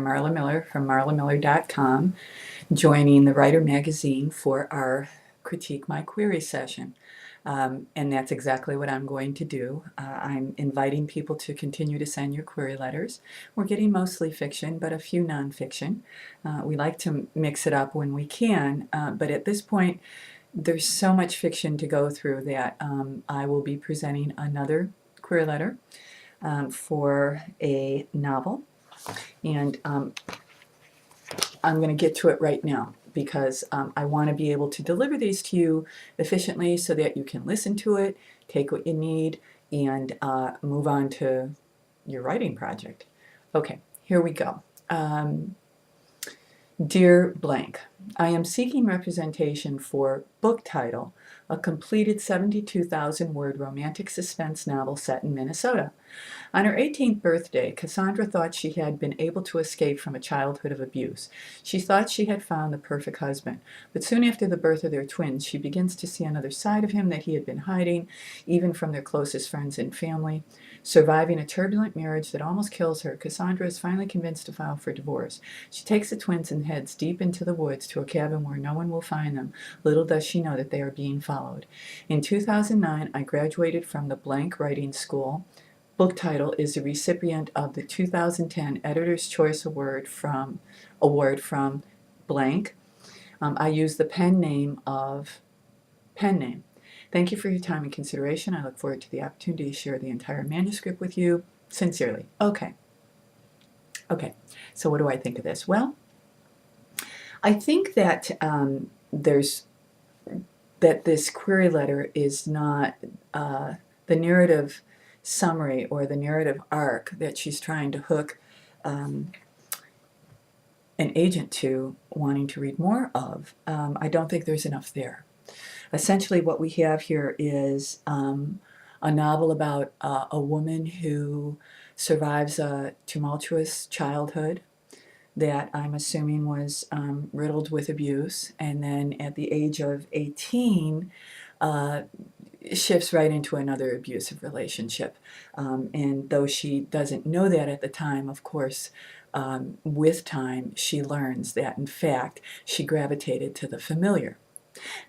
Marla Miller from marlamiller.com, joining the Writer Magazine for our Critique My Query session. And that's exactly what I'm going to do. I'm inviting people to continue to send your query letters. We're getting mostly fiction, but a few nonfiction. We like to mix it up when we can, but at this point, there's so much fiction to go through that I will be presenting another query letter for a novel. And I'm going to get to it right now because I want to be able to deliver these to you efficiently so that you can listen to it, take what you need, and move on to your writing project. Okay, here we go. Dear blank, I am seeking representation for book title, a completed 72,000 word romantic suspense novel set in Minnesota. On her 18th birthday, Cassandra thought she had been able to escape from a childhood of abuse. She thought she had found the perfect husband, but soon after the birth of their twins, she begins to see another side of him that he had been hiding, even from their closest friends and family. Surviving a turbulent marriage that almost kills her, Cassandra is finally convinced to file for divorce. She takes the twins and heads deep into the woods to a cabin where no one will find them. Little does she know that they are being followed. In 2009, I graduated from the Blank Writing School. Book title is the recipient of the 2010 Editor's Choice Award from Blank. I use the pen name. Thank you for your time and consideration. I look forward to the opportunity to share the entire manuscript with you. Sincerely. Okay. So what do I think of this? Well, I think that this query letter is not the narrative summary or the narrative arc that she's trying to hook an agent to wanting to read more of. I don't think there's enough there. Essentially what we have here is a novel about a woman who survives a tumultuous childhood that I'm assuming was riddled with abuse, and then at the age of 18 shifts right into another abusive relationship. And though she doesn't know that at the time, of course, with time, she learns that, in fact, she gravitated to the familiar.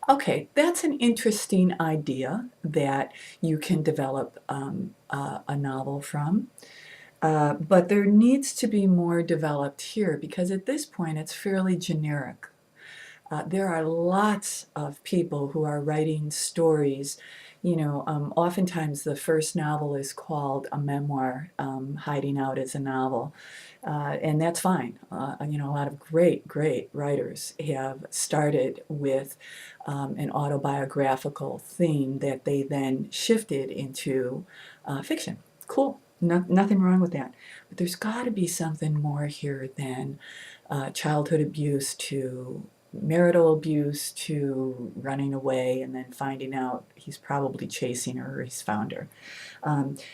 Okay, that's an interesting idea that you can develop a novel from. But there needs to be more developed here because at this point it's fairly generic. There are lots of people who are writing stories. Oftentimes the first novel is called a memoir, hiding out as a novel, and that's fine. A lot of great writers have started with an autobiographical theme that they then shifted into fiction. Cool. Nothing wrong with that. But there's got to be something more here than childhood abuse to marital abuse to running away and then finding out he's probably chasing her or he's found her.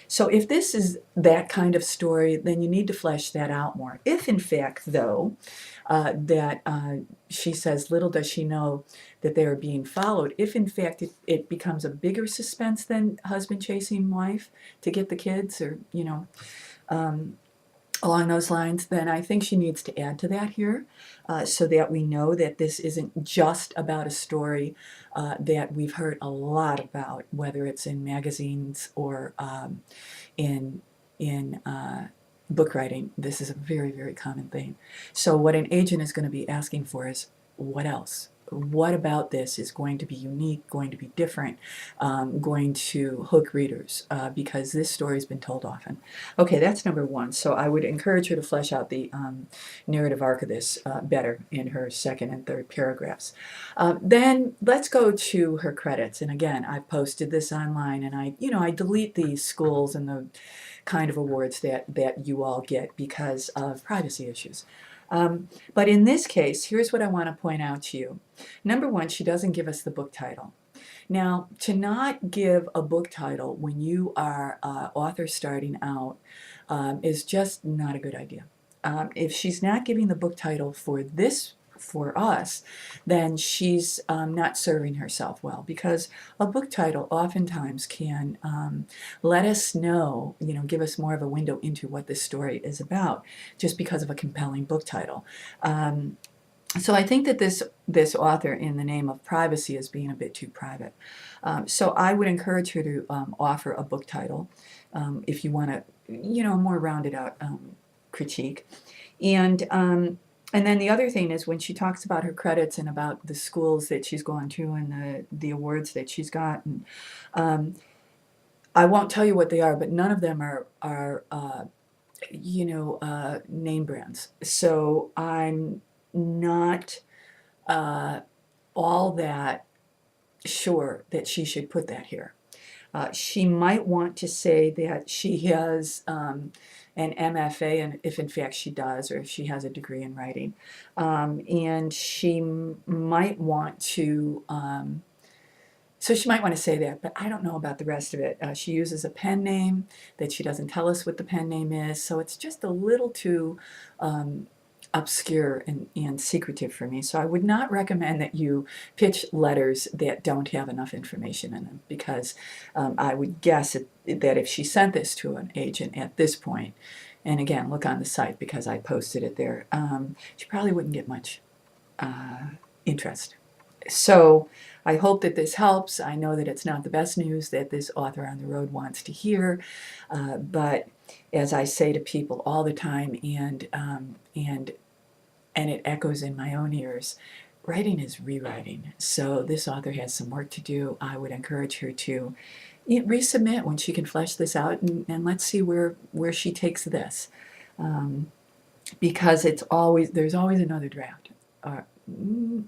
So if this is that kind of story, then you need to flesh that out more. If in fact, though, that she says, little does she know that they are being followed, if in fact it becomes a bigger suspense than husband chasing wife to get the kids, or along those lines, then I think she needs to add to that here so that we know that this isn't just about a story that we've heard a lot about, whether it's in magazines or in book writing. This is a very common thing. So what an agent is going to be asking for is, what else? What about this is going to be unique, going to be different, going to hook readers, because this story has been told often. Okay, that's number one. So I would encourage her to flesh out the narrative arc of this better in her second and third paragraphs. Then let's go to her credits. And again, I've posted this online, and I delete these schools and the kind of awards that you all get because of privacy issues. But in this case, here's what I want to point out to you. Number one, she doesn't give us the book title. Now, to not give a book title when you are author starting out is just not a good idea. If she's not giving the book title for this for us, then she's not serving herself well, because a book title oftentimes can let us know, give us more of a window into what this story is about, just because of a compelling book title. So I think that this author, in the name of privacy, is being a bit too private. So I would encourage her to offer a book title if you want to, more rounded out critique. And then the other thing is, when she talks about her credits and about the schools that she's gone to and the awards that she's gotten, I won't tell you what they are, but none of them are name brands. So I'm not all that sure that she should put that here. She might want to say that she has an MFA, and if in fact she does, or if she has a degree in writing. And she might want to, so she might want to say that, but I don't know about the rest of it. She uses a pen name that she doesn't tell us what the pen name is, so it's just a little too obscure and secretive for me. So I would not recommend that you pitch letters that don't have enough information in them, because I would guess that if she sent this to an agent at this point, and again, look on the site because I posted it there, she probably wouldn't get much interest. So I hope that this helps. I know that it's not the best news that this author on the road wants to hear, but as I say to people all the time, and it echoes in my own ears, writing is rewriting. So this author has some work to do. I would encourage her to resubmit when she can flesh this out, and let's see where she takes this, because there's always another draft,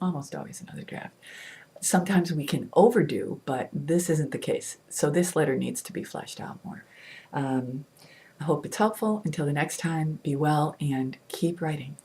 almost always another draft. Sometimes we can overdo, but this isn't the case. So this letter needs to be fleshed out more. I hope it's helpful. Until the next time, be well and keep writing.